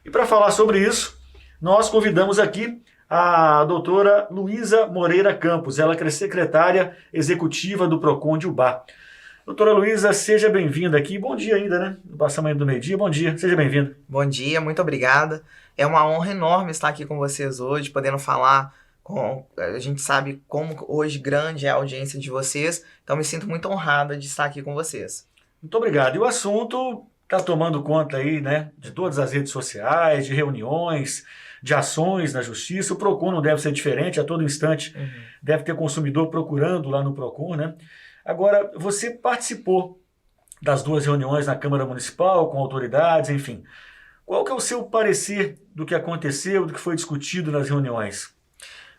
E para falar sobre isso, nós convidamos aqui a doutora Luísa Moreira Campos, ela que é secretária executiva do PROCON de Ubá. Doutora Luísa, seja bem-vinda aqui. Bom dia ainda, né? Passamos ainda do meio-dia. Bom dia, seja bem-vinda. Bom dia, muito obrigada. É uma honra enorme estar aqui com vocês hoje, podendo falar com... A gente sabe como hoje grande é a audiência de vocês, então me sinto muito honrada de estar aqui com vocês. Muito obrigado. E o assunto está tomando conta aí, né, de todas as redes sociais, de reuniões, de ações na justiça. O PROCON não deve ser diferente, a todo instante deve ter consumidor procurando lá no PROCON, né? Agora, você participou das duas reuniões na Câmara Municipal, com autoridades, enfim. Qual que é o seu parecer do que aconteceu, do que foi discutido nas reuniões?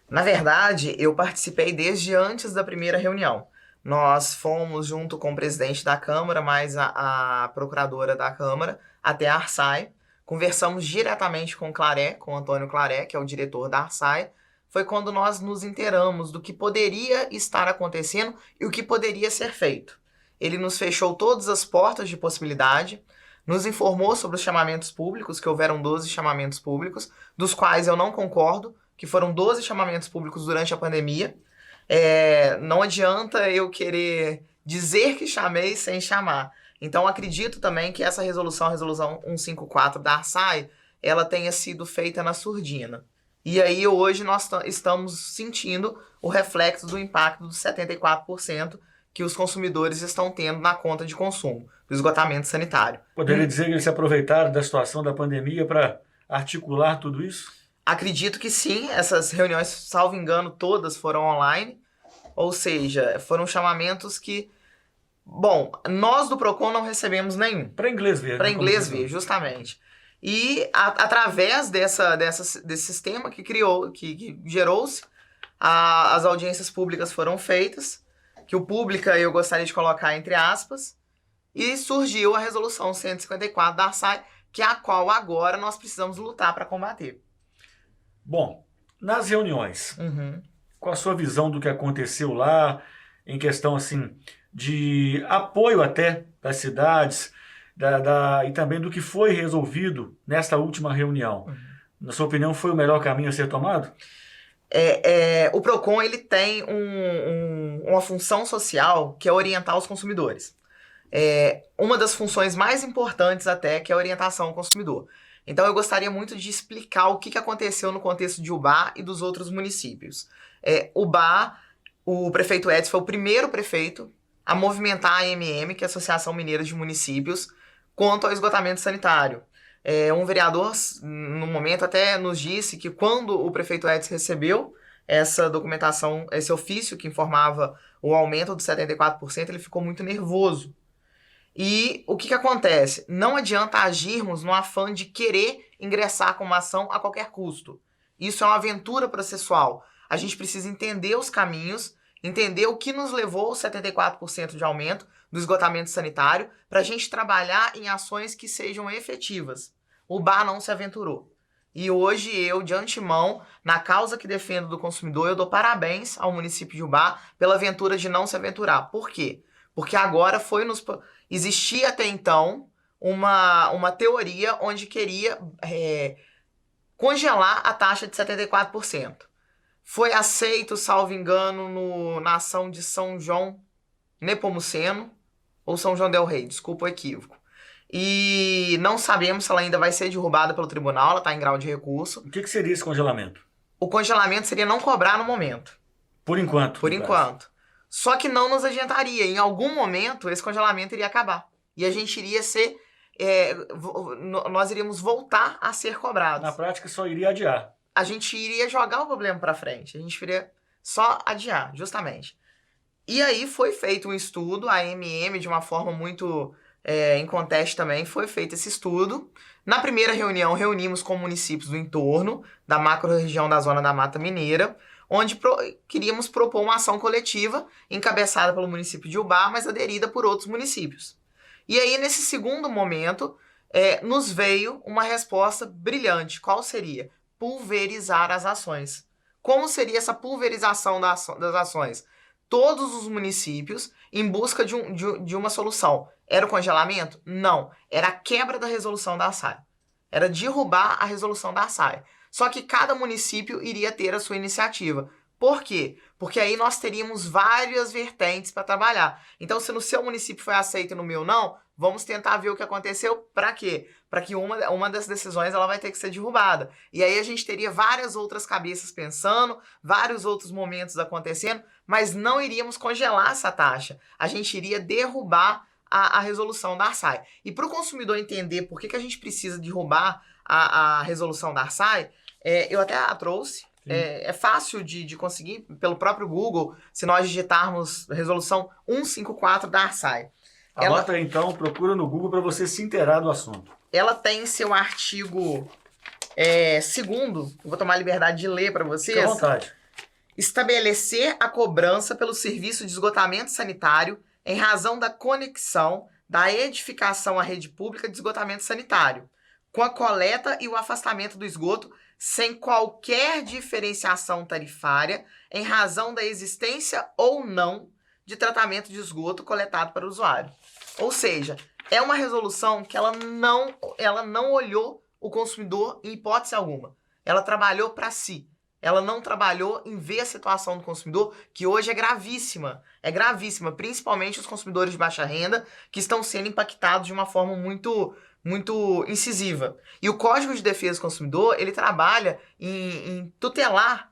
Na verdade, eu participei desde antes da primeira reunião. Nós fomos junto com o presidente da Câmara, mais a procuradora da Câmara, até a Arsai. Conversamos diretamente com o Claré, com o Antônio Claré, que é o diretor da Arsai. Foi quando nós nos inteiramos do que poderia estar acontecendo e o que poderia ser feito. Ele nos fechou todas as portas de possibilidade, nos informou sobre os chamamentos públicos, que houveram 12 chamamentos públicos, dos quais eu não concordo, que foram 12 chamamentos públicos durante a pandemia. Não adianta eu querer dizer que chamei sem chamar. Então, acredito também que essa resolução, a resolução 154 da Arsai, ela tenha sido feita na surdina. E aí, hoje, nós estamos sentindo o reflexo do impacto dos 74% que os consumidores estão tendo na conta de consumo, do esgotamento sanitário. Poderia dizer que eles se aproveitaram da situação da pandemia para articular tudo isso? Acredito que sim, essas reuniões, salvo engano, todas foram online, ou seja, foram chamamentos que... Bom, nós do PROCON não recebemos nenhum. Para inglês ver. Para inglês ver, justamente. E através desse sistema que criou, que gerou-se, as audiências públicas foram feitas, que o pública eu gostaria de colocar entre aspas, e surgiu a resolução 154 da Arsai, que é a qual agora nós precisamos lutar para combater. Bom, nas reuniões, qual a sua visão do que aconteceu lá, em questão assim de apoio até das cidades, e também do que foi resolvido nesta última reunião? Na sua opinião, foi o melhor caminho a ser tomado? O PROCON ele tem uma função social que é orientar os consumidores. Uma das funções mais importantes até que é a orientação ao consumidor. Então eu gostaria muito de explicar o que aconteceu no contexto de Ubá e dos outros municípios. Ubá, o prefeito Edson foi o primeiro prefeito a movimentar a AMM, que é a Associação Mineira de Municípios, quanto ao esgotamento sanitário. Um vereador, no momento, até nos disse que quando o prefeito Edson recebeu essa documentação, esse ofício que informava o aumento dos 74%, ele ficou muito nervoso. E o que acontece? Não adianta agirmos no afã de querer ingressar com uma ação a qualquer custo. Isso é uma aventura processual. A gente precisa entender os caminhos, entender o que nos levou aos 74% de aumento do esgotamento sanitário, para a gente trabalhar em ações que sejam efetivas. O Ubá não se aventurou. E hoje eu, de antemão, na causa que defendo do consumidor, eu dou parabéns ao município de Ubá pela aventura de não se aventurar. Por quê? Porque agora existia até então uma teoria onde queria congelar a taxa de 74%. Foi aceito, salvo engano, na ação de São João Nepomuceno, ou São João del Rei, desculpa o equívoco. E não sabemos se ela ainda vai ser derrubada pelo tribunal, ela está em grau de recurso. O que seria esse congelamento? O congelamento seria não cobrar no momento. Por enquanto. Por enquanto. Só que não nos adiantaria. Em algum momento, esse congelamento iria acabar. E a gente iria ser... nós iríamos voltar a ser cobrados. Na prática, só iria adiar. A gente iria jogar o problema para frente. A gente iria só adiar, justamente. E aí foi feito um estudo, a AMM, de uma forma muito em conteste também, foi feito esse estudo. Na primeira reunião, reunimos com municípios do entorno, da macro-região da Zona da Mata Mineira, onde queríamos propor uma ação coletiva, encabeçada pelo município de Ubá, mas aderida por outros municípios. E aí, nesse segundo momento, nos veio uma resposta brilhante. Qual seria? Pulverizar as ações. Como seria essa pulverização das ações? Todos os municípios em busca de uma solução. Era o congelamento? Não. Era a quebra da resolução da Arsai. era derrubar a resolução da ARSAE. Só que cada município iria ter a sua iniciativa. Por quê? Porque aí nós teríamos várias vertentes para trabalhar. Então, se no seu município foi aceito e no meu não, vamos tentar ver o que aconteceu. Para quê? Para que uma das decisões ela vai ter que ser derrubada. E aí a gente teria várias outras cabeças pensando, vários outros momentos acontecendo, mas não iríamos congelar essa taxa. A gente iria derrubar a resolução da ARSAE. E para o consumidor entender por que a gente precisa derrubar a resolução da ARSAE, eu até a trouxe. É fácil de conseguir pelo próprio Google, se nós digitarmos resolução 154 da ARSAE. Anota aí, então, procura no Google para você se inteirar do assunto. Ela tem seu artigo 2º, vou tomar a liberdade de ler para vocês. Fique à vontade. Estabelecer a cobrança pelo serviço de esgotamento sanitário em razão da conexão da edificação à rede pública de esgotamento sanitário, com a coleta e o afastamento do esgoto sem qualquer diferenciação tarifária em razão da existência ou não de tratamento de esgoto coletado para o usuário. Ou seja, é uma resolução que ela não olhou o consumidor em hipótese alguma. Ela trabalhou para si. Ela não trabalhou em ver a situação do consumidor, que hoje é gravíssima. É gravíssima, principalmente os consumidores de baixa renda, que estão sendo impactados de uma forma muito incisiva. E o Código de Defesa do Consumidor, ele trabalha em tutelar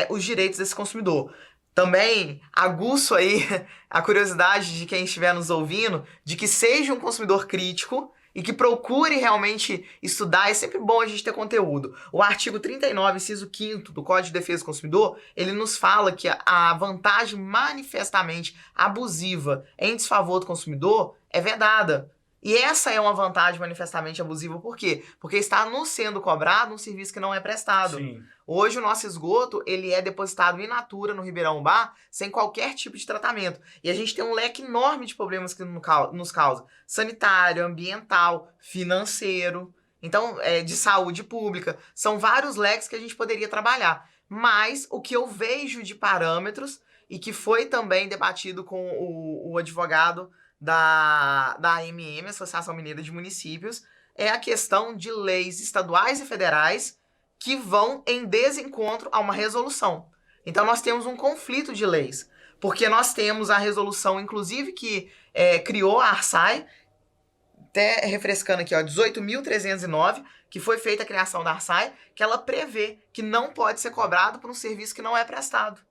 os direitos desse consumidor. Também aguço aí a curiosidade de quem estiver nos ouvindo, de que seja um consumidor crítico e que procure realmente estudar. É sempre bom a gente ter conteúdo. O artigo 39, inciso 5º do Código de Defesa do Consumidor, ele nos fala que a vantagem manifestamente abusiva em desfavor do consumidor é vedada. E essa é uma vantagem manifestamente abusiva, por quê? Porque está nos sendo cobrado um serviço que não é prestado. Sim. Hoje o nosso esgoto, ele é depositado in natura no Ribeirão Bar, sem qualquer tipo de tratamento. E a gente tem um leque enorme de problemas que nos causa. Sanitário, ambiental, financeiro, então de saúde pública. São vários leques que a gente poderia trabalhar. Mas o que eu vejo de parâmetros, e que foi também debatido com o advogado da AMM, Associação Mineira de Municípios, é a questão de leis estaduais e federais que vão em desencontro a uma resolução. Então nós temos um conflito de leis, porque nós temos a resolução, inclusive, que criou a ARSAE, até refrescando aqui, 18.309, que foi feita a criação da ARSAE, que ela prevê que não pode ser cobrado por um serviço que não é prestado.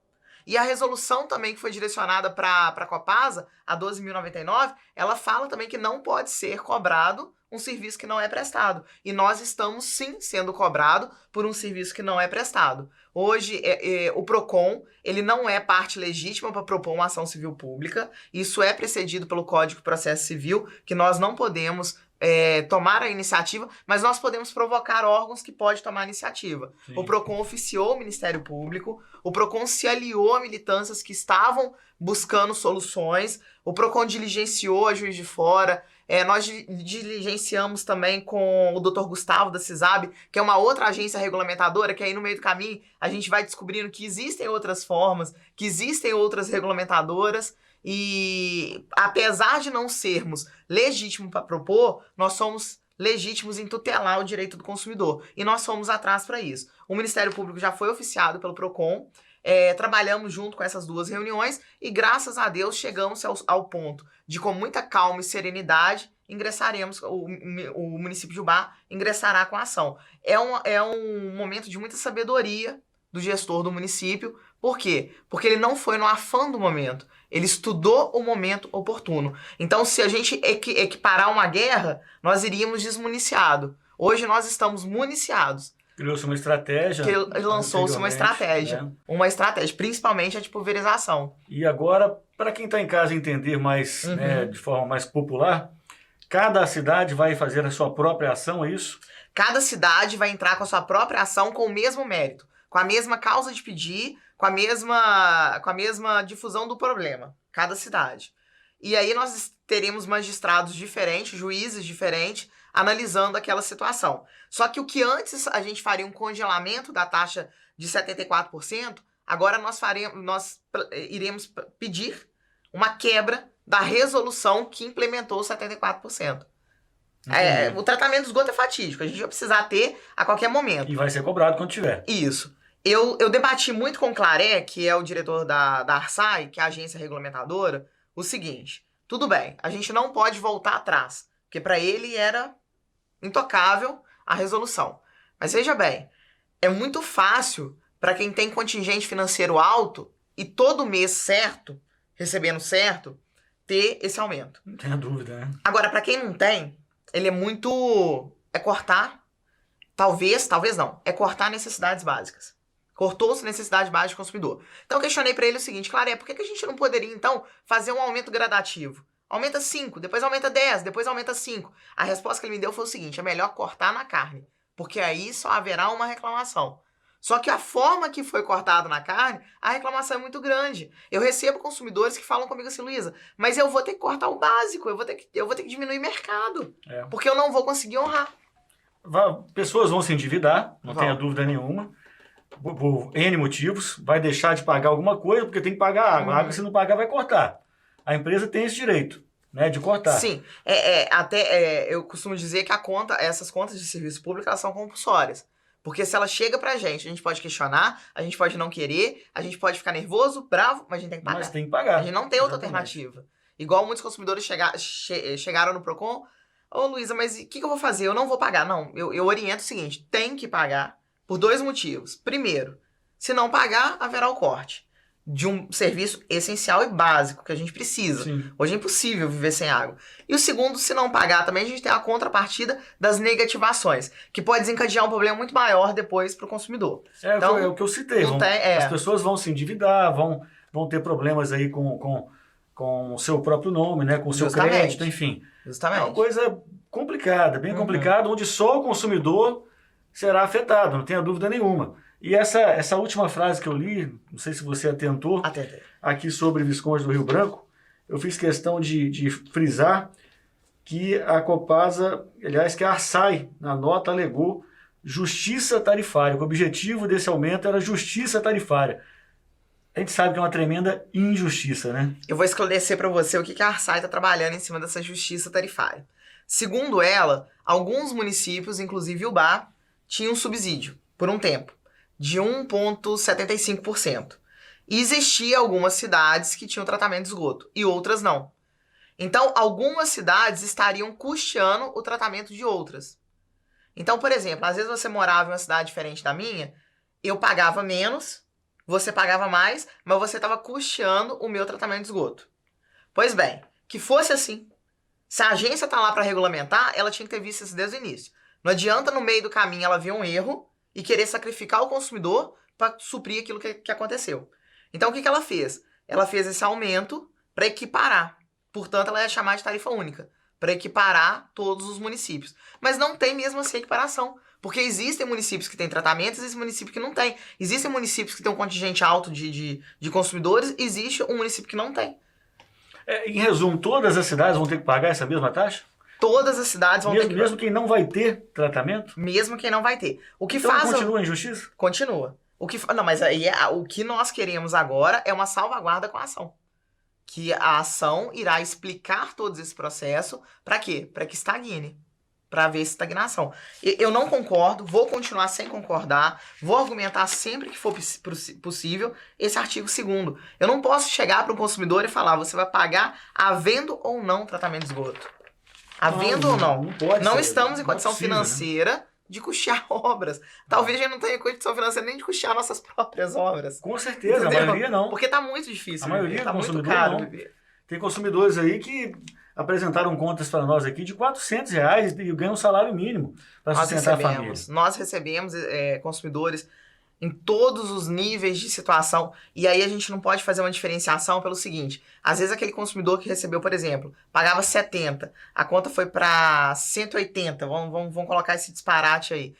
E a resolução também que foi direcionada para a Copasa, a 12.099, ela fala também que não pode ser cobrado um serviço que não é prestado. E nós estamos, sim, sendo cobrado por um serviço que não é prestado. Hoje, o PROCON, ele não é parte legítima para propor uma ação civil pública. Isso é precedido pelo Código de Processo Civil, que nós não podemos tomar a iniciativa, mas nós podemos provocar órgãos que podem tomar a iniciativa. Sim. O PROCON oficiou o Ministério Público, o PROCON se aliou a militâncias que estavam buscando soluções, o PROCON diligenciou a Juiz de Fora, nós diligenciamos também com o Dr. Gustavo da CISAB, que é uma outra agência regulamentadora, que aí no meio do caminho a gente vai descobrindo que existem outras formas, que existem outras regulamentadoras, e apesar de não sermos legítimos para propor, nós somos legítimos em tutelar o direito do consumidor. E nós fomos atrás para isso. O Ministério Público já foi oficiado pelo PROCON, trabalhamos junto com essas duas reuniões e, graças a Deus, chegamos ao ponto de, com muita calma e serenidade, ingressaremos, o município de Ubá ingressará com a ação. É um momento de muita sabedoria do gestor do município. Por quê? Porque ele não foi no afã do momento. Ele estudou o momento oportuno. Então, se a gente equiparar uma guerra, nós iríamos desmuniciado. Hoje nós estamos municiados. Criou-se uma estratégia. Lançou-se uma estratégia. Né? Uma estratégia, principalmente a de pulverização. E agora, para quem está em casa entender mais, de forma mais popular, cada cidade vai fazer a sua própria ação, é isso? Cada cidade vai entrar com a sua própria ação com o mesmo mérito, com a mesma causa de pedir, com a mesma difusão do problema. Cada cidade. E aí nós teremos magistrados diferentes, juízes diferentes, analisando aquela situação. Só que o que antes a gente faria um congelamento da taxa de 74%, agora nós iremos pedir uma quebra da resolução que implementou 74%. O tratamento do esgoto é fatídico, a gente vai precisar ter a qualquer momento. E vai ser cobrado quando tiver. Isso. Eu debati muito com o Claré, que é o diretor da Arsai, que é a agência regulamentadora, o seguinte: tudo bem, a gente não pode voltar atrás, porque para ele era intocável a resolução. Mas veja bem, é muito fácil para quem tem contingente financeiro alto e todo mês certo, recebendo certo, ter esse aumento. Não tenha dúvida, né? Agora, para quem não tem, ele é muito... É cortar, talvez não, é cortar necessidades básicas. Cortou-se necessidade básica do consumidor. Então eu questionei para ele o seguinte: Claré, por que a gente não poderia, então, fazer um aumento gradativo? Aumenta 5, depois aumenta 10, depois aumenta 5. A resposta que ele me deu foi o seguinte: é melhor cortar na carne, porque aí só haverá uma reclamação. Só que a forma que foi cortado na carne, a reclamação é muito grande. Eu recebo consumidores que falam comigo assim: Luísa, mas eu vou ter que cortar o básico, eu vou ter que diminuir mercado, porque eu não vou conseguir honrar. Pessoas vão se endividar, não tenha dúvida nenhuma, por N motivos, vai deixar de pagar alguma coisa, porque tem que pagar água. A água, se não pagar, vai cortar. A empresa tem esse direito, né, de cortar. Sim, eu costumo dizer que essas contas de serviço público, elas são compulsórias. Porque se ela chega pra gente, a gente pode questionar, a gente pode não querer, a gente pode ficar nervoso, bravo, mas a gente tem que pagar. Mas tem que pagar. A gente não tem outra alternativa. Igual muitos consumidores chegaram no Procon: ô Luísa, mas o que eu vou fazer? Eu não vou pagar. Não, eu oriento o seguinte: tem que pagar por 2 motivos. Primeiro, se não pagar, haverá o corte de um serviço essencial e básico que a gente precisa. Sim. Hoje é impossível viver sem água. E o segundo, se não pagar também, a gente tem a contrapartida das negativações, que pode desencadear um problema muito maior depois para o consumidor. Então, é o que eu citei. As pessoas vão se endividar, vão ter problemas aí com o seu próprio nome, né, com o seu crédito, enfim. Justamente. É uma coisa complicada, bem complicada, onde só o consumidor será afetado, não tenha dúvida nenhuma. E essa última frase que eu li, não sei se você atentou, aqui sobre Visconde do Rio Branco, eu fiz questão de frisar que a Copasa, aliás, que a Arsai, na nota, alegou justiça tarifária. O objetivo desse aumento era justiça tarifária. A gente sabe que é uma tremenda injustiça, né? Eu vou esclarecer para você o que a Arsai está trabalhando em cima dessa justiça tarifária. Segundo ela, alguns municípios, inclusive Ubá, tinham subsídio, por um tempo, de 1,75%. E existia algumas cidades que tinham tratamento de esgoto, e outras não. Então, algumas cidades estariam custeando o tratamento de outras. Então, por exemplo, às vezes você morava em uma cidade diferente da minha, eu pagava menos, você pagava mais, mas você estava custeando o meu tratamento de esgoto. Pois bem, que fosse assim. Se a agência está lá para regulamentar, ela tinha que ter visto isso desde o início. Não adianta, no meio do caminho, ela ver um erro e querer sacrificar o consumidor para suprir aquilo que aconteceu. Então, o que ela fez? Ela fez esse aumento para equiparar. Portanto, ela ia chamar de tarifa única, para equiparar todos os municípios. Mas não tem mesmo assim equiparação, porque existem municípios que têm tratamento, existem municípios que não têm. Existem municípios que têm um contingente alto de consumidores, existe um município que não tem. Em resumo, todas as cidades vão ter que pagar essa mesma taxa? Todas as cidades vão ter que... Mesmo quem não vai ter tratamento? Mesmo quem não vai ter. O que então faz... continua a injustiça? Continua. Não, mas aí o que nós queremos agora é uma salvaguarda com a ação. Que a ação irá explicar todo esse processo. Para quê? Para que estagne. Para haver estagnação. Eu não concordo, vou continuar sem concordar, vou argumentar sempre que for possível esse artigo 2º. Eu não posso chegar para um consumidor e falar: você vai pagar havendo ou não tratamento de esgoto. Havendo ou não. Não estamos em condição financeira de custear obras. Talvez a gente não tenha condição financeira nem de custear nossas próprias obras. Com certeza, entendeu? A maioria não. Porque tá muito difícil. A maioria tá do muito consumidor caro não. viver. Tem consumidores aí que apresentaram contas para nós aqui de R$400 e ganham um salário mínimo para sustentar a família. Nós recebemos consumidores em todos os níveis de situação. E aí a gente não pode fazer uma diferenciação pelo seguinte: às vezes aquele consumidor que recebeu, por exemplo, pagava 70, a conta foi para 180, vamos colocar esse disparate aí.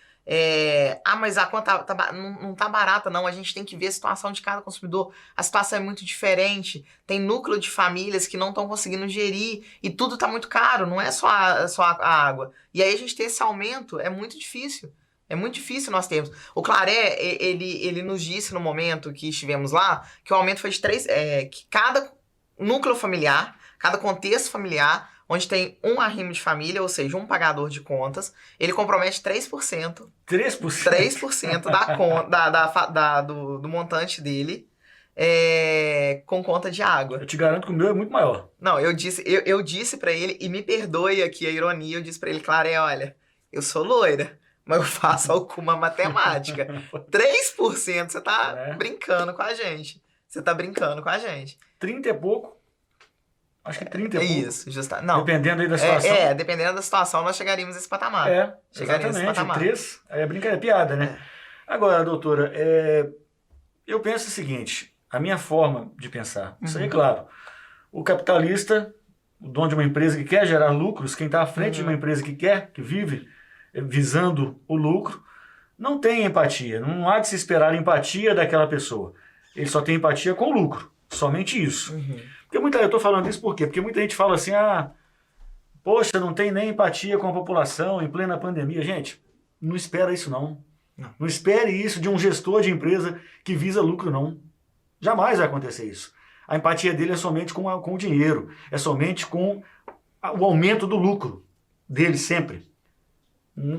Mas a conta não tá barata, não. A gente tem que ver a situação de cada consumidor. A situação é muito diferente. Tem núcleo de famílias que não estão conseguindo gerir e tudo tá muito caro, não é só a água. E aí a gente ter esse aumento é muito difícil. É muito difícil nós termos. O Claré, ele nos disse no momento que estivemos lá que o aumento foi de 3... que cada núcleo familiar cada contexto familiar, onde tem um arrimo de família, ou seja, um pagador de contas, ele compromete 3%. 3%? 3% do montante dele com conta de água. Eu te garanto que o meu é muito maior. Não, eu disse pra ele, e me perdoe aqui a ironia, eu disse pra ele, Claré, olha, eu sou loira, mas eu faço alguma matemática. 3% você tá brincando com a gente. Você tá brincando com a gente. 30 é pouco. Acho que 30 é pouco. Isso, justamente. Não. Dependendo aí da situação. Dependendo da situação, nós chegaríamos a esse patamar. Exatamente. Esse patamar. 3 é brincadeira, é piada, né? Agora, doutora, eu penso o seguinte, a minha forma de pensar, isso aí é claro, o capitalista, o dono de uma empresa que quer gerar lucros, quem está à frente de uma empresa que vive visando o lucro, não tem empatia, não há de se esperar empatia daquela pessoa. Ele só tem empatia com o lucro, somente isso. Porque eu estou falando isso por quê? Porque muita gente fala assim, poxa, não tem nem empatia com a população em plena pandemia. Gente, não espera isso não. Não espere isso de um gestor de empresa que visa lucro, não. Jamais vai acontecer isso. A empatia dele é somente com o dinheiro, é somente com o aumento do lucro dele sempre.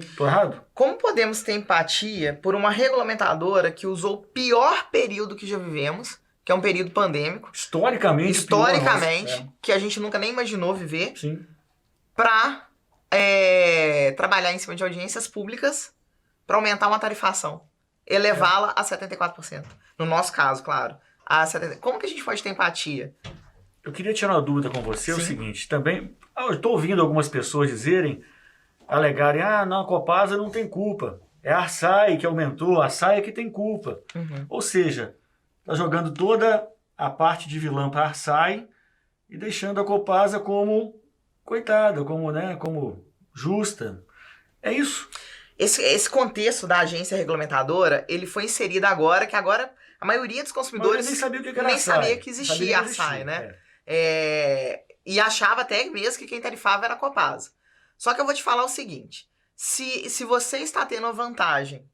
Estou errado? Como podemos ter empatia por uma regulamentadora que usou o pior período que já vivemos, que é um período pandêmico. Historicamente, que a gente nunca nem imaginou viver, sim, para trabalhar em cima de audiências públicas para aumentar uma tarifação, elevá-la a 74%. No nosso caso, claro. Como que a gente pode ter empatia? Eu queria tirar uma dúvida com você, é o seguinte, também, eu estou ouvindo algumas pessoas alegarem, não, a Copasa não tem culpa, é a Arsai que aumentou, a Arsai é que tem culpa. Ou seja, está jogando toda a parte de vilã para a Arsai e deixando a Copasa como coitada, como justa. É isso. Esse contexto da agência regulamentadora, ele foi inserido agora, que agora a maioria dos consumidores nem sabia o que era nem sabia que existia a Arsai, né? E achava até mesmo que quem tarifava era a Copasa. Só que eu vou te falar o seguinte, se você está tendo uma vantagem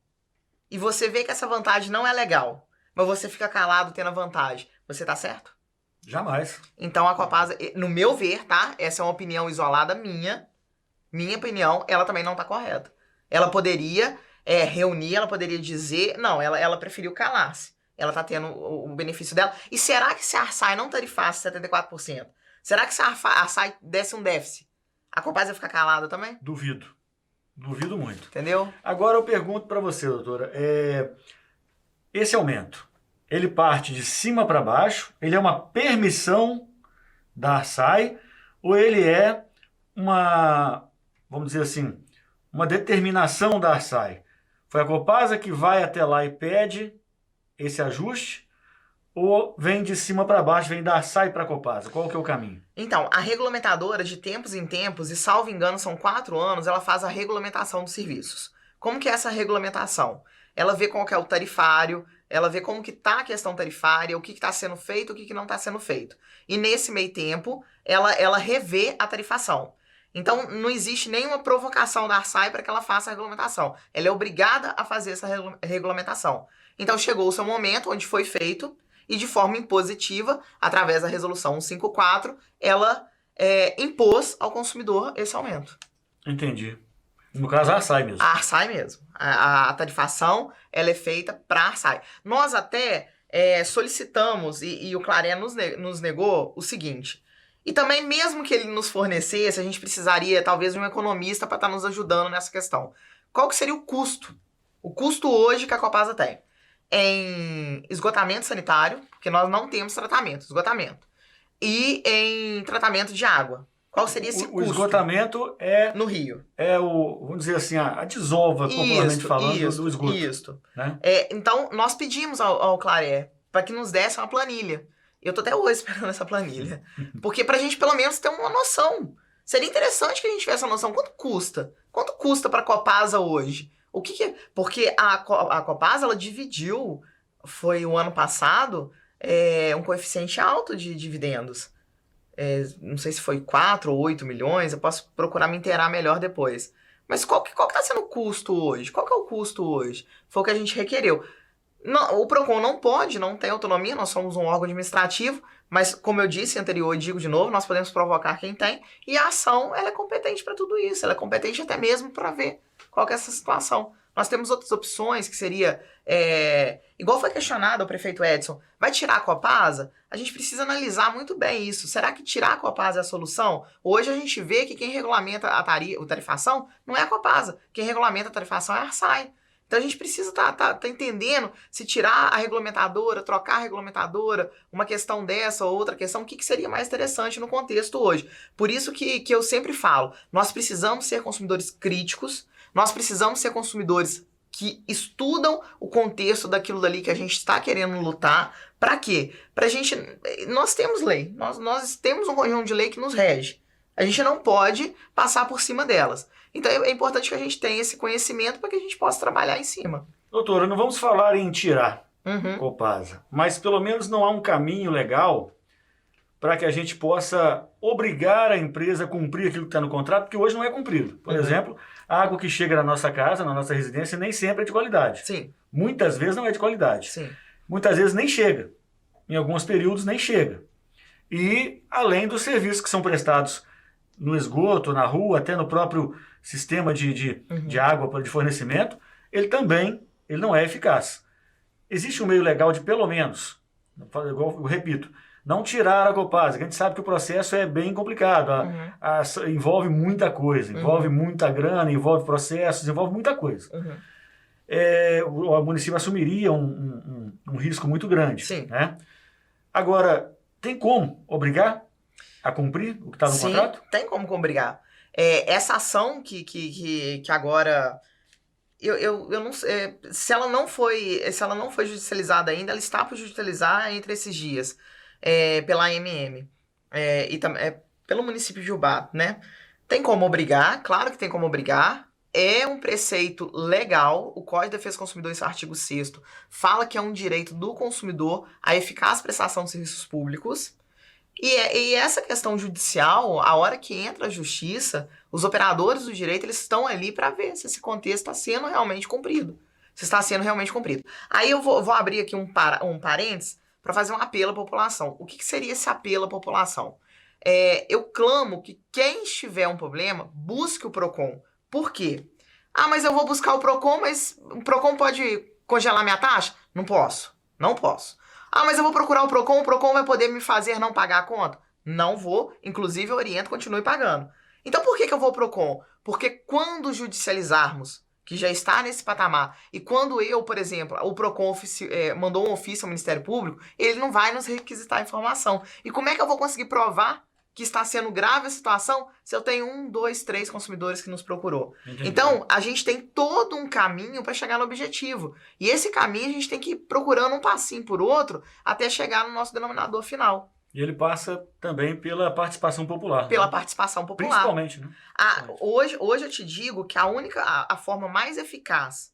e você vê que essa vantagem não é legal, mas você fica calado tendo a vantagem, você tá certo? Jamais. Então a Copasa, no meu ver, tá? Essa é uma opinião isolada minha opinião, ela também não tá correta. Ela poderia reunir, ela poderia dizer, não, ela preferiu calar-se. Ela tá tendo o benefício dela. E será que se a Arsai não tarifasse 74%, será que se a Arsai desse um déficit, a Copasa ia ficar calada também? Duvido. Duvido muito. Entendeu? Agora eu pergunto para você, doutora, esse aumento, ele parte de cima para baixo, ele é uma permissão da Arsai, ou ele é uma, vamos dizer assim, uma determinação da Arsai? Foi a Copasa que vai até lá e pede esse ajuste, ou vem de cima para baixo, vem da Arsai para a Copasa? Qual que é o caminho? Então, a regulamentadora, de tempos em tempos, e salvo engano são 4 anos, ela faz a regulamentação dos serviços. Como que é essa regulamentação? Ela vê qual que é o tarifário, ela vê como que está a questão tarifária, o que está sendo feito, o que não está sendo feito. E nesse meio tempo, ela revê a tarifação. Então, não existe nenhuma provocação da Arsai para que ela faça a regulamentação. Ela é obrigada a fazer essa regulamentação. Então, chegou o seu momento onde foi feito, e de forma impositiva, através da resolução 154, ela impôs ao consumidor esse aumento. Entendi. No caso, a Arsai mesmo. A Arsai mesmo. A tarifação, ela é feita para a Arsai. Nós até solicitamos, e o Claré nos negou o seguinte, e também mesmo que ele nos fornecesse, a gente precisaria talvez de um economista para estar nos ajudando nessa questão. Qual que seria o custo? O custo hoje que a Copasa tem em esgotamento sanitário, porque nós não temos tratamento, esgotamento, e em tratamento de água. Qual seria esse custo? O esgotamento no rio. Vamos dizer assim, a desova, popularmente falando, do esgoto. Isso. Né? Então, nós pedimos ao Claré para que nos desse uma planilha. Eu tô até hoje esperando essa planilha. Porque pra gente, pelo menos, ter uma noção. Seria interessante que a gente tivesse essa noção. Quanto custa? Quanto custa pra Copasa hoje? O que é? Porque a Copasa, ela dividiu, foi o ano passado, um coeficiente alto de dividendos. Não sei se foi 4 ou 8 milhões, eu posso procurar me inteirar melhor depois. Mas qual que tá sendo o custo hoje? Qual que é o custo hoje? Foi o que a gente requereu. Não, o PROCON não tem autonomia, nós somos um órgão administrativo, Mas, como eu disse anterior e digo de novo, nós podemos provocar quem tem, e a ação ela é competente para tudo isso, ela é competente até mesmo para ver qual que é essa situação. Nós temos outras opções, que seria, igual foi questionado o prefeito Edson, vai tirar a Copasa? A gente precisa analisar muito bem isso. Será que tirar a Copasa é a solução? Hoje a gente vê que quem regulamenta a tarifação não é a Copasa, quem regulamenta a tarifação é a Arsai. Então a gente precisa tá entendendo se tirar a regulamentadora, trocar a regulamentadora, uma questão dessa ou outra questão, o que seria mais interessante no contexto hoje. Por isso que eu sempre falo, nós precisamos ser consumidores críticos, nós precisamos ser consumidores que estudam o contexto daquilo dali que a gente está querendo lutar. Para quê? Pra gente... Nós temos lei, nós temos um conjunto de lei que nos rege. A gente não pode passar por cima delas. Então é importante que a gente tenha esse conhecimento para que a gente possa trabalhar em cima. Doutora, não vamos falar em tirar Copasa, mas pelo menos não há um caminho legal para que a gente possa obrigar a empresa a cumprir aquilo que está no contrato, porque hoje não é cumprido. Por exemplo, a água que chega na nossa casa, na nossa residência, nem sempre é de qualidade. Sim. Muitas vezes não é de qualidade. Sim. Muitas vezes nem chega. Em alguns períodos nem chega. E além dos serviços que são prestados no esgoto, na rua, até no próprio sistema de água de fornecimento, ele não é eficaz. Existe um meio legal de, pelo menos, eu repito, não tirar a Copasa, que a gente sabe que o processo é bem complicado, envolve muita coisa, envolve muita grana, envolve processos, envolve muita coisa. O município assumiria um risco muito grande. Sim. Né? Agora, tem como obrigar a cumprir o que está no contrato? Sim, tem como obrigar. Essa ação que agora... Eu não sei, se ela não foi judicializada ainda, ela está para judicializar entre esses dias, pela AMM, e pelo município de Ubá, né? Tem como obrigar, claro que tem como obrigar, é um preceito legal, o Código de Defesa do Consumidor, esse artigo 6º, fala que é um direito do consumidor a eficaz prestação de serviços públicos. E essa questão judicial, a hora que entra a justiça, os operadores do direito, eles estão ali para ver se esse contexto está sendo realmente cumprido. Se está sendo realmente cumprido. Aí eu vou abrir aqui um parênteses para fazer um apelo à população. O que seria esse apelo à população? Eu clamo que quem tiver um problema, busque o PROCON. Por quê? Mas eu vou buscar o PROCON, mas o PROCON pode congelar minha taxa? Não posso. Não posso. Mas eu vou procurar o PROCON vai poder me fazer não pagar a conta? Não vou, inclusive eu oriento, continue pagando. Então por que eu vou ao PROCON? Porque quando judicializarmos, que já está nesse patamar, e quando eu, por exemplo, o PROCON mandou um ofício ao Ministério Público, ele não vai nos requisitar informação. E como é que eu vou conseguir provar que está sendo grave a situação se eu tenho 1, 2, 3 consumidores que nos procurou? Entendi. Então, a gente tem todo um caminho para chegar no objetivo. E esse caminho a gente tem que ir procurando um passinho por outro até chegar no nosso denominador final. E ele passa também pela participação popular. Pela participação popular. Principalmente, né? Hoje eu te digo que a forma mais eficaz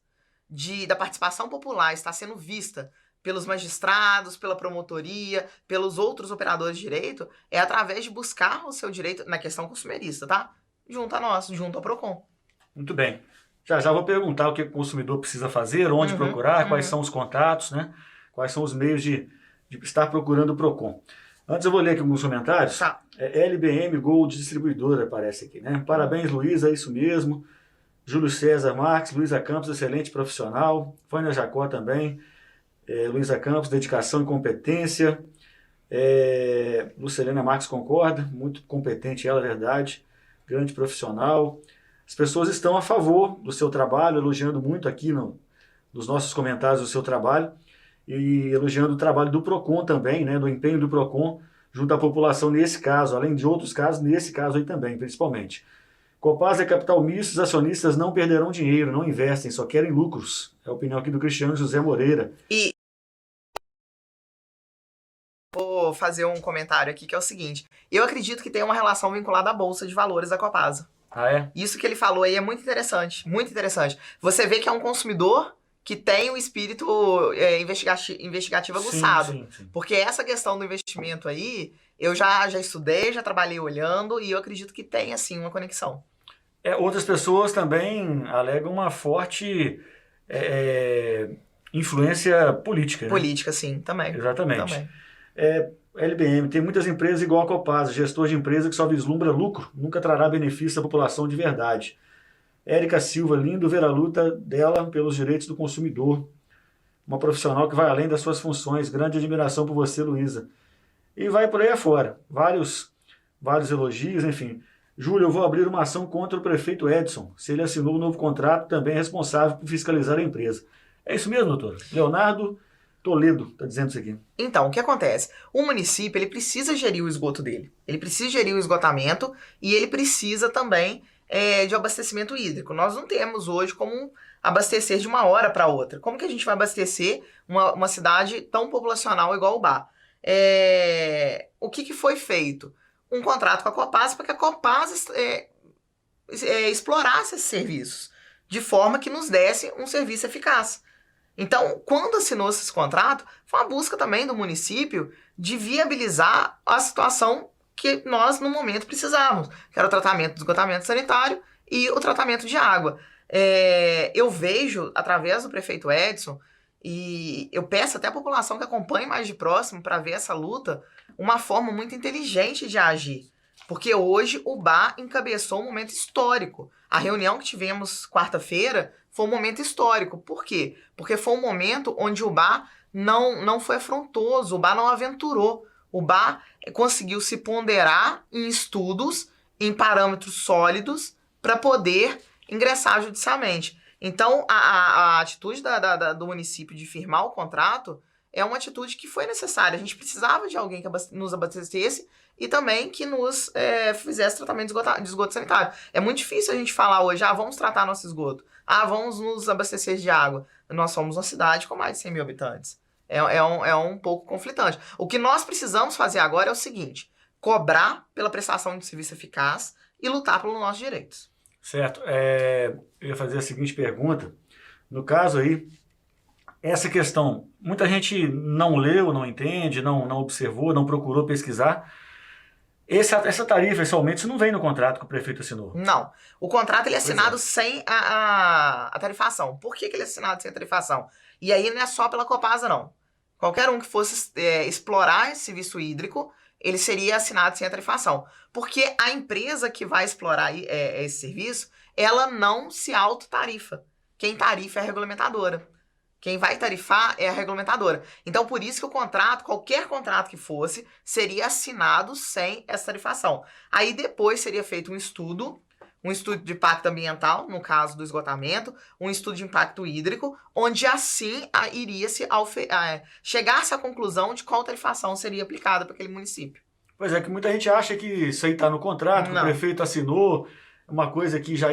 da participação popular está sendo vista pelos magistrados, pela promotoria, pelos outros operadores de direito, é através de buscar o seu direito na questão consumerista, tá? Junto a nós, junto ao PROCON. Muito bem. Já vou perguntar o que o consumidor precisa fazer, onde procurar, quais são os contatos, né? Quais são os meios de estar procurando o PROCON. Antes eu vou ler aqui alguns comentários. Tá. LBM Gold Distribuidora aparece aqui, né? Parabéns, Luísa, é isso mesmo. Júlio César Marques, Luísa Campos, excelente profissional. Vânia Jacó também. Luísa Campos, dedicação e competência. Lucilena Marques concorda, muito competente ela, verdade. Grande profissional. As pessoas estão a favor do seu trabalho, elogiando muito aqui nos nossos comentários o seu trabalho. E elogiando o trabalho do PROCON também, né, do empenho do PROCON junto à população nesse caso, além de outros casos, nesse caso aí também, principalmente. Copasa é capital misto, os acionistas não perderão dinheiro, não investem, só querem lucros. É a opinião aqui do Cristiano José Moreira. E vou fazer um comentário aqui que é o seguinte, eu acredito que tem uma relação vinculada à Bolsa de Valores da Copasa. Isso que ele falou aí é muito interessante, muito interessante. Você vê que é um consumidor que tem o espírito investigativo aguçado. Sim. Porque essa questão do investimento aí, eu já estudei, já trabalhei olhando, e eu acredito que tem, assim, uma conexão. Outras pessoas também alegam uma forte influência política. Né? Política, sim, também. Exatamente. Também. LBM, tem muitas empresas igual a Copasa, gestor de empresa que só vislumbra lucro, nunca trará benefício à população de verdade. Érica Silva, lindo ver a luta dela pelos direitos do consumidor. Uma profissional que vai além das suas funções. Grande admiração por você, Luísa. E vai por aí afora. Vários elogios, enfim. Júlio, eu vou abrir uma ação contra o prefeito Edson. Se ele assinou um novo contrato, também é responsável por fiscalizar a empresa. É isso mesmo, doutor? Leonardo Toledo está dizendo isso aqui. Então, o que acontece? O município, ele precisa gerir o esgoto dele. Ele precisa gerir o esgotamento e ele precisa também de abastecimento hídrico. Nós não temos hoje como abastecer de uma hora para outra. Como que a gente vai abastecer uma cidade tão populacional igual o Bar? O que foi feito? Um contrato com a Copasa para que a Copasa explorasse esses serviços de forma que nos desse um serviço eficaz. Então, quando assinou esse contrato, foi uma busca também do município de viabilizar a situação que nós, no momento, precisávamos, que era o tratamento do esgotamento sanitário e o tratamento de água. Eu vejo, através do prefeito Edson, e eu peço até a população que acompanhe mais de próximo para ver essa luta, uma forma muito inteligente de agir. Porque hoje o Bar encabeçou um momento histórico. A reunião que tivemos quarta-feira foi um momento histórico. Por quê? Porque foi um momento onde o Bar não foi afrontoso, o Bar não aventurou. O Bar conseguiu se ponderar em estudos, em parâmetros sólidos, para poder ingressar judicialmente. Então, a atitude do município de firmar o contrato é uma atitude que foi necessária. A gente precisava de alguém que nos abastecesse e também que nos fizesse tratamento de esgoto sanitário. É muito difícil a gente falar hoje, vamos tratar nosso esgoto, vamos nos abastecer de água. Nós somos uma cidade com mais de 100 mil habitantes. É um pouco conflitante. O que nós precisamos fazer agora é o seguinte: cobrar pela prestação de serviço eficaz e lutar pelos nossos direitos. Certo. Eu ia fazer a seguinte pergunta. No caso aí, essa questão, muita gente não leu, não entende, não observou, não procurou pesquisar. Essa tarifa, esse aumento, isso não vem no contrato que o prefeito assinou. Não. O contrato ele é assinado sem a tarifação. Por que ele é assinado sem a tarifação? E aí não é só pela Copasa, não. Qualquer um que fosse explorar esse serviço hídrico, ele seria assinado sem a tarifação. Porque a empresa que vai explorar esse serviço, ela não se autotarifa. Quem tarifa é a regulamentadora. Quem vai tarifar é a regulamentadora. Então, por isso que o contrato, qualquer contrato que fosse, seria assinado sem essa tarifação. Aí depois seria feito um estudo de impacto ambiental, no caso do esgotamento, um estudo de impacto hídrico, onde assim iria-se chegar-se à conclusão de qual tarifação seria aplicada para aquele município. Pois é, que muita gente acha que isso aí está no contrato, que o prefeito assinou, uma coisa que já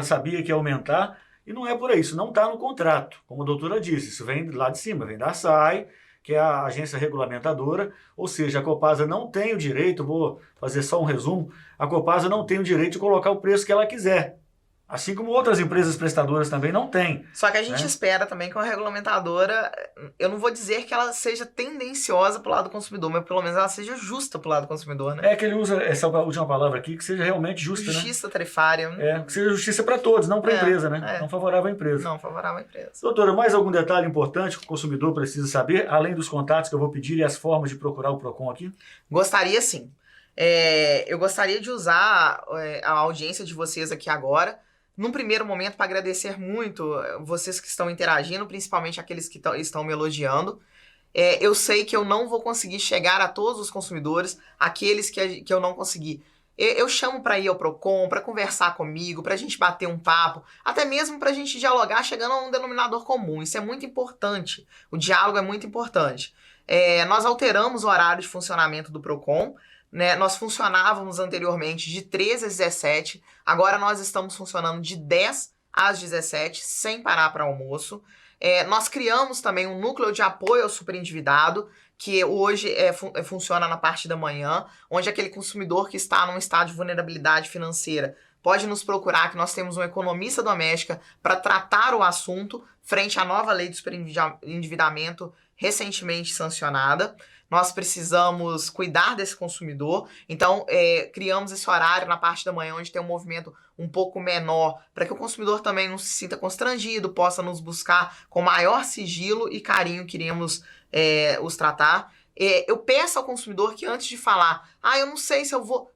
sabia que ia aumentar, e não é por aí, isso não está no contrato, como a doutora disse, isso vem lá de cima, vem da SAI, que é a agência regulamentadora, ou seja, a Copasa não tem o direito, vou fazer só um resumo, a Copasa não tem o direito de colocar o preço que ela quiser. Assim como outras empresas prestadoras também não têm. Só que a gente espera também que uma regulamentadora, eu não vou dizer que ela seja tendenciosa para o lado do consumidor, mas pelo menos ela seja justa para o lado do consumidor, né? É que ele usa essa última palavra aqui, que seja realmente justa, justiça tarifária. Que seja justiça para todos, não para a empresa, né? Não favorável à empresa. Não favorável à empresa. Doutora, mais algum detalhe importante que o consumidor precisa saber, além dos contatos que eu vou pedir e as formas de procurar o PROCON aqui? Gostaria sim. Eu gostaria de usar a audiência de vocês aqui agora, num primeiro momento, para agradecer muito vocês que estão interagindo, principalmente aqueles que estão me elogiando. Eu sei que eu não vou conseguir chegar a todos os consumidores, aqueles que eu não consegui. Eu chamo para ir ao PROCON, para conversar comigo, para a gente bater um papo, até mesmo para a gente dialogar chegando a um denominador comum. Isso é muito importante. O diálogo é muito importante. Nós alteramos o horário de funcionamento do PROCON. Nós funcionávamos anteriormente de 13 às 17, agora nós estamos funcionando de 10 às 17, sem parar para almoço. Nós criamos também um núcleo de apoio ao superendividado, que hoje funciona na parte da manhã, onde aquele consumidor que está num estado de vulnerabilidade financeira pode nos procurar, que nós temos um economista doméstica para tratar o assunto frente à nova lei do superendividamento recentemente sancionada. Nós precisamos cuidar desse consumidor, então criamos esse horário na parte da manhã, onde tem um movimento um pouco menor, para que o consumidor também não se sinta constrangido, possa nos buscar com maior sigilo e carinho, queremos os tratar. Eu peço ao consumidor que antes de falar, eu não sei se eu vou,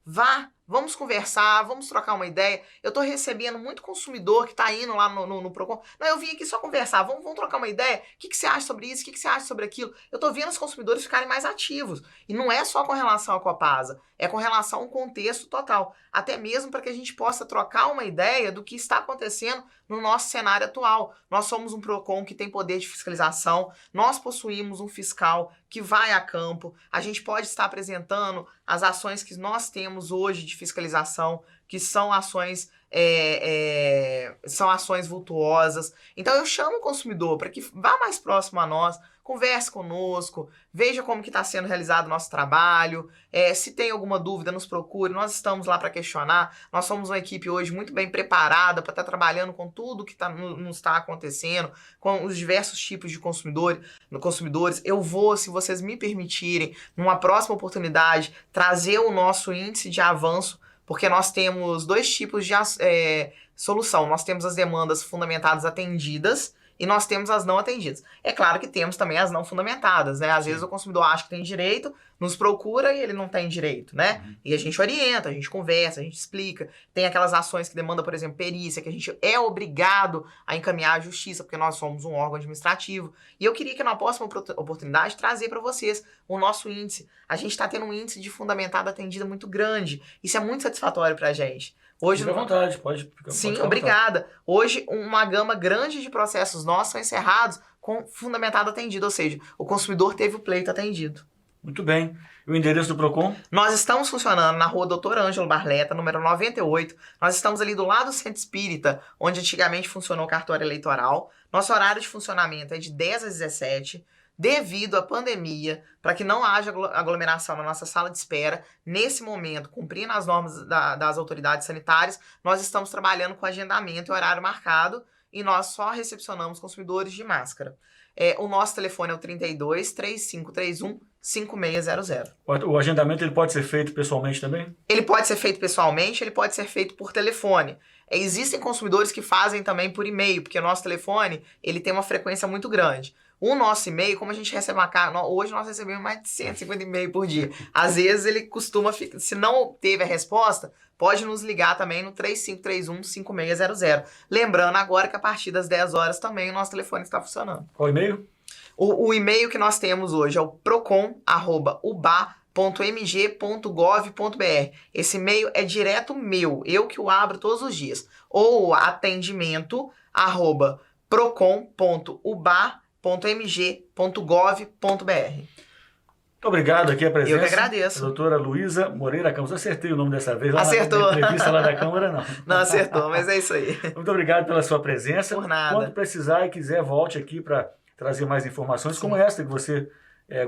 vamos conversar, vamos trocar uma ideia. Eu estou recebendo muito consumidor que está indo lá no Procon. Não, eu vim aqui só conversar, vamos trocar uma ideia. O que você acha sobre isso? O que você acha sobre aquilo? Eu estou vendo os consumidores ficarem mais ativos. E não é só com relação à Copasa, é com relação ao contexto total. Até mesmo para que a gente possa trocar uma ideia do que está acontecendo no nosso cenário atual. Nós somos um Procon que tem poder de fiscalização, nós possuímos um fiscal que vai a campo, a gente pode estar apresentando as ações que nós temos hoje de fiscalização, que são ações vultuosas. Então eu chamo o consumidor para que vá mais próximo a nós, converse conosco, veja como que está sendo realizado o nosso trabalho, se tem alguma dúvida, nos procure, nós estamos lá para questionar, nós somos uma equipe hoje muito bem preparada para estar trabalhando com tudo que nos está acontecendo, com os diversos tipos de consumidores. Eu vou, se vocês me permitirem, numa próxima oportunidade, trazer o nosso índice de avanço, porque nós temos dois tipos de solução. Nós temos as demandas fundamentadas atendidas e nós temos as não atendidas. É claro que temos também as não fundamentadas, né? Às vezes o consumidor acha que tem direito, nos procura e ele não tem direito, né? E a gente orienta, a gente conversa, a gente explica. Tem aquelas ações que demandam, por exemplo, perícia, que a gente é obrigado a encaminhar à justiça, porque nós somos um órgão administrativo. E eu queria que na próxima oportunidade trazer para vocês o nosso índice. A gente está tendo um índice de fundamentada atendida muito grande. Isso é muito satisfatório para a gente. Hoje, fica à vontade, pode ficar. Sim, obrigada. Hoje, uma gama grande de processos nossos são encerrados com fundamentado atendido, ou seja, o consumidor teve o pleito atendido. Muito bem. E o endereço do Procon? Nós estamos funcionando na rua Dr. Ângelo Barleta, número 98. Nós estamos ali do lado do Centro Espírita, onde antigamente funcionou o cartório eleitoral. Nosso horário de funcionamento é de 10 às 17. Devido à pandemia, para que não haja aglomeração na nossa sala de espera, nesse momento, cumprindo as normas das autoridades sanitárias, nós estamos trabalhando com agendamento e horário marcado e nós só recepcionamos consumidores de máscara. O nosso telefone é o 32 3531 5600. O agendamento ele pode ser feito pessoalmente também? Ele pode ser feito pessoalmente, ele pode ser feito por telefone. Existem consumidores que fazem também por e-mail, porque o nosso telefone ele tem uma frequência muito grande. O nosso e-mail, como a gente recebe uma carta, hoje nós recebemos mais de 150 e-mails por dia. Às vezes ele costuma, se não teve a resposta, pode nos ligar também no 3531-5600. Lembrando agora que a partir das 10 horas também o nosso telefone está funcionando. Qual e-mail? O e-mail que nós temos hoje é o procon@uba.mg.gov.br. Esse e-mail é direto meu, eu que o abro todos os dias. Ou atendimento@procon.uba.mg.gov.br. Muito obrigado aqui a presença. Eu que agradeço. A doutora Luísa Moreira Campos. Acertei o nome dessa vez. Lá Acertou. Na entrevista lá da Câmara, não. Não acertou, mas é isso aí. Muito obrigado pela sua presença. Por nada. Quando precisar e quiser, volte aqui para trazer mais informações como esta que você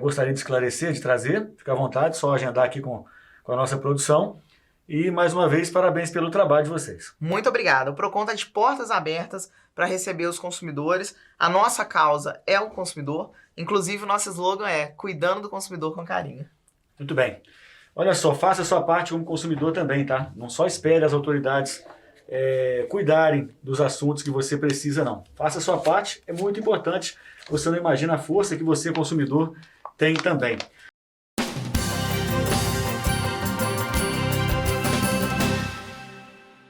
gostaria de esclarecer, de trazer. Fica à vontade, só agendar aqui com a nossa produção. E, mais uma vez, parabéns pelo trabalho de vocês. Muito obrigado. O Procon está de portas abertas para receber os consumidores. A nossa causa é o consumidor. Inclusive, o nosso slogan é cuidando do consumidor com carinho. Muito bem. Olha só, faça a sua parte como consumidor também, tá? Não só espere as autoridades cuidarem dos assuntos que você precisa, não. Faça a sua parte, é muito importante. Você não imagina a força que você, consumidor, tem também.